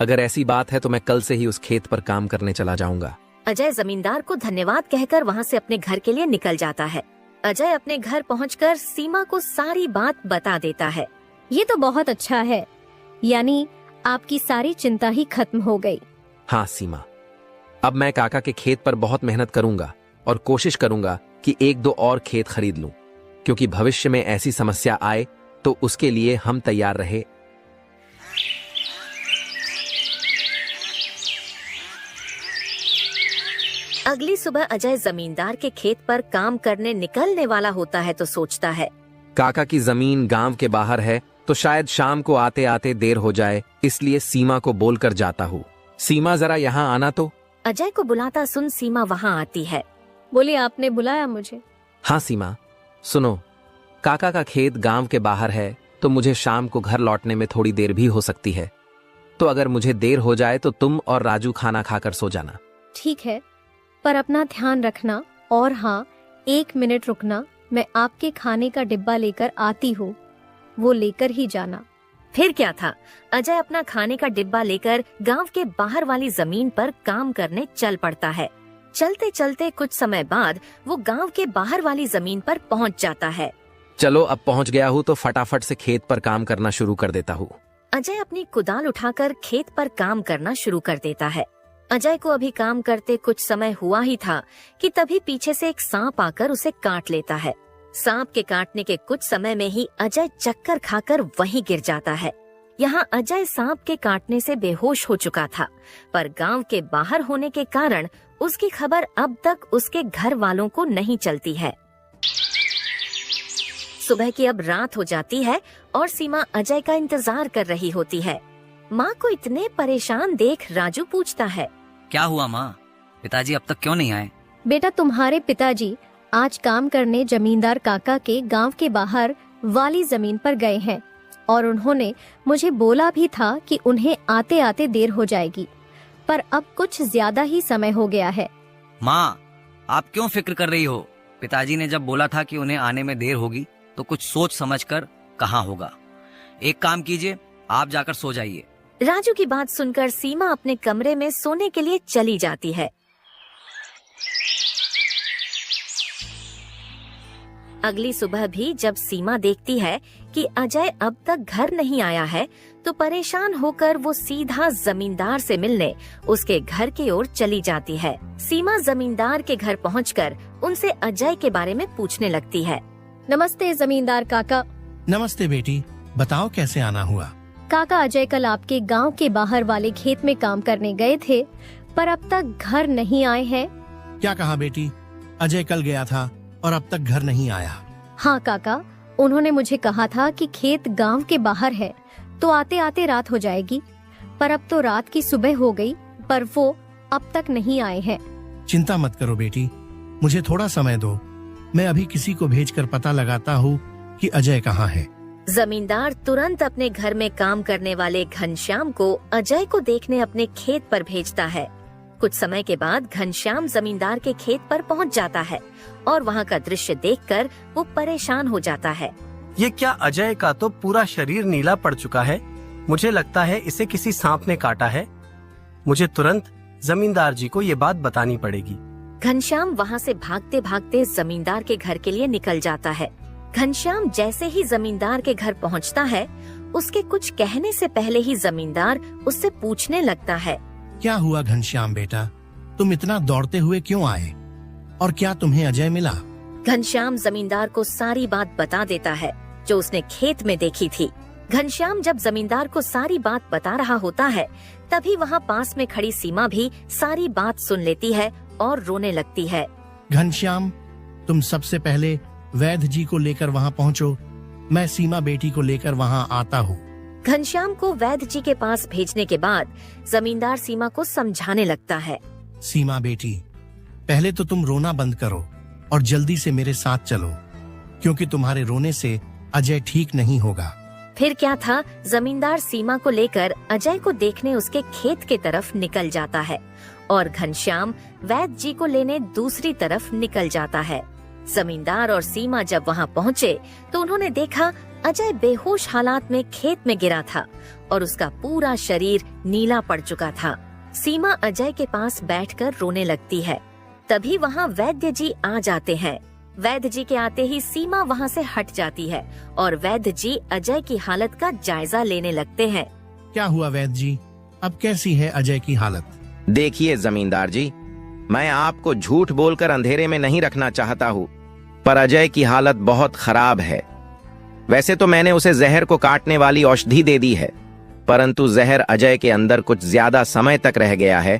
अगर ऐसी बात है तो मैं कल से ही उस खेत पर काम करने चला जाऊंगा। अजय जमींदार को धन्यवाद कहकर वहाँ से अपने घर के लिए निकल जाता है। अजय अपने घर पहुंचकर सीमा को सारी बात बता देता है। ये तो बहुत अच्छा है, यानी आपकी सारी चिंता ही खत्म हो गई। हाँ सीमा, अब मैं काका के खेत पर बहुत मेहनत करूंगा और कोशिश करूंगा कि 1-2 और खेत खरीद लूं, क्योंकि भविष्य में ऐसी समस्या आए तो उसके लिए हम तैयार रहे। अगली सुबह अजय जमींदार के खेत पर काम करने निकलने वाला होता है तो सोचता है, काका की जमीन गांव के बाहर है तो शायद शाम को आते आते देर हो जाए, इसलिए सीमा को बोलकर जाता हूँ, सीमा जरा यहाँ आना तो। अजय को बुलाता सुन सीमा वहाँ आती है। बोले, आपने बुलाया मुझे? हाँ सीमा, सुनो, काका का खेत गांव के बाहर है तो मुझे शाम को घर लौटने में थोड़ी देर भी हो सकती है, तो अगर मुझे देर हो जाए तो तुम और राजू खाना खाकर सो जाना। ठीक है, पर अपना ध्यान रखना। और हाँ, 1 मिनट रुकना, मैं आपके खाने का डिब्बा लेकर आती हूँ, वो लेकर ही जाना। फिर क्या था, अजय अपना खाने का डिब्बा लेकर गांव के बाहर वाली जमीन पर काम करने चल पड़ता है। चलते चलते कुछ समय बाद वो गांव के बाहर वाली जमीन पर पहुंच जाता है। चलो, अब पहुंच गया हूँ तो फटाफट से खेत पर काम करना शुरू कर देता हूँ। अजय अपनी कुदाल उठाकर खेत पर काम करना शुरू कर देता है। अजय को अभी काम करते कुछ समय हुआ ही था कि तभी पीछे से एक सांप आकर उसे काट लेता है। सांप के काटने के कुछ समय में ही अजय चक्कर खाकर वहीं गिर जाता है। यहाँ अजय सांप के काटने से बेहोश हो चुका था, पर गांव के बाहर होने के कारण उसकी खबर अब तक उसके घर वालों को नहीं चलती है। सुबह की अब रात हो जाती है और सीमा अजय का इंतजार कर रही होती है। माँ को इतने परेशान देख राजू पूछता है, क्या हुआ माँ, पिताजी अब तक क्यों नहीं आए? बेटा, तुम्हारे पिताजी आज काम करने जमींदार काका के गांव के बाहर वाली जमीन पर गए हैं और उन्होंने मुझे बोला भी था कि उन्हें आते आते देर हो जाएगी, पर अब कुछ ज्यादा ही समय हो गया है। माँ, आप क्यों फिक्र कर रही हो? पिताजी ने जब बोला था कि उन्हें आने में देर होगी तो कुछ सोच समझकर कहा होगा। एक काम कीजिए, आप जाकर सो जाइए। राजू की बात सुनकर सीमा अपने कमरे में सोने के लिए चली जाती है। अगली सुबह भी जब सीमा देखती है कि अजय अब तक घर नहीं आया है, तो परेशान होकर वो सीधा जमींदार से मिलने उसके घर की ओर चली जाती है। सीमा जमींदार के घर पहुंचकर उनसे अजय के बारे में पूछने लगती है। नमस्ते जमींदार काका। नमस्ते बेटी, बताओ कैसे आना हुआ? काका, अजय कल आपके गांव के बाहर वाले खेत में काम करने गए थे, पर अब तक घर नहीं आए हैं। क्या कहा बेटी? अजय कल गया था और अब तक घर नहीं आया? हाँ काका, उन्होंने मुझे कहा था कि खेत गांव के बाहर है तो आते आते रात हो जाएगी, पर अब तो रात की सुबह हो गई, पर वो अब तक नहीं आए हैं। चिंता मत करो बेटी, मुझे थोड़ा समय दो, मैं अभी किसी को भेजकर पता लगाता हूँ कि अजय कहाँ है। जमींदार तुरंत अपने घर में काम करने वाले घनश्याम को अजय को देखने अपने खेत पर भेजता है। कुछ समय के बाद घनश्याम जमींदार के खेत पर पहुंच जाता है और वहां का दृश्य देखकर वो परेशान हो जाता है। ये क्या, अजय का तो पूरा शरीर नीला पड़ चुका है। मुझे लगता है इसे किसी सांप ने काटा है। मुझे तुरंत जमींदार जी को ये बात बतानी पड़ेगी। घनश्याम वहां से भागते भागते जमींदार के घर के लिए निकल जाता है। घनश्याम जैसे ही जमींदार के घर पहुंचता है, उसके कुछ कहने से पहले ही जमींदार उससे पूछने लगता है, क्या हुआ घनश्याम बेटा, तुम इतना दौड़ते हुए क्यों आए और क्या तुम्हें अजय मिला? घनश्याम जमींदार को सारी बात बता देता है जो उसने खेत में देखी थी। घनश्याम जब जमींदार को सारी बात बता रहा होता है, तभी वहाँ पास में खड़ी सीमा भी सारी बात सुन लेती है और रोने लगती है। घनश्याम, तुम सबसे पहले वैद्य जी को लेकर वहाँ पहुँचो, मैं सीमा बेटी को लेकर वहाँ आता हूँ। घनश्याम को वैद्य जी के पास भेजने के बाद जमींदार सीमा को समझाने लगता है। सीमा बेटी, पहले तो तुम रोना बंद करो और जल्दी से मेरे साथ चलो, क्योंकि तुम्हारे रोने से अजय ठीक नहीं होगा। फिर क्या था, जमींदार सीमा को लेकर अजय को देखने उसके खेत के तरफ निकल जाता है और घनश्याम वैद्य जी को लेने दूसरी तरफ निकल जाता है। जमींदार और सीमा जब वहाँ पहुँचे तो उन्होंने देखा अजय बेहोश हालात में खेत में गिरा था और उसका पूरा शरीर नीला पड़ चुका था। सीमा अजय के पास बैठकर रोने लगती है। तभी वहाँ वैद्य जी आ जाते हैं। वैद्य जी के आते ही सीमा वहाँ से हट जाती है और वैद्य जी अजय की हालत का जायजा लेने लगते हैं। क्या हुआ वैद्य जी, अब कैसी है अजय की हालत? देखिए जमींदार जी, मैं आपको झूठ बोलकर अंधेरे में नहीं रखना चाहता हूँ, पर अजय की हालत बहुत खराब है। वैसे तो मैंने उसे जहर को काटने वाली औषधि दे दी है, परंतु जहर अजय के अंदर कुछ ज्यादा समय तक रह गया है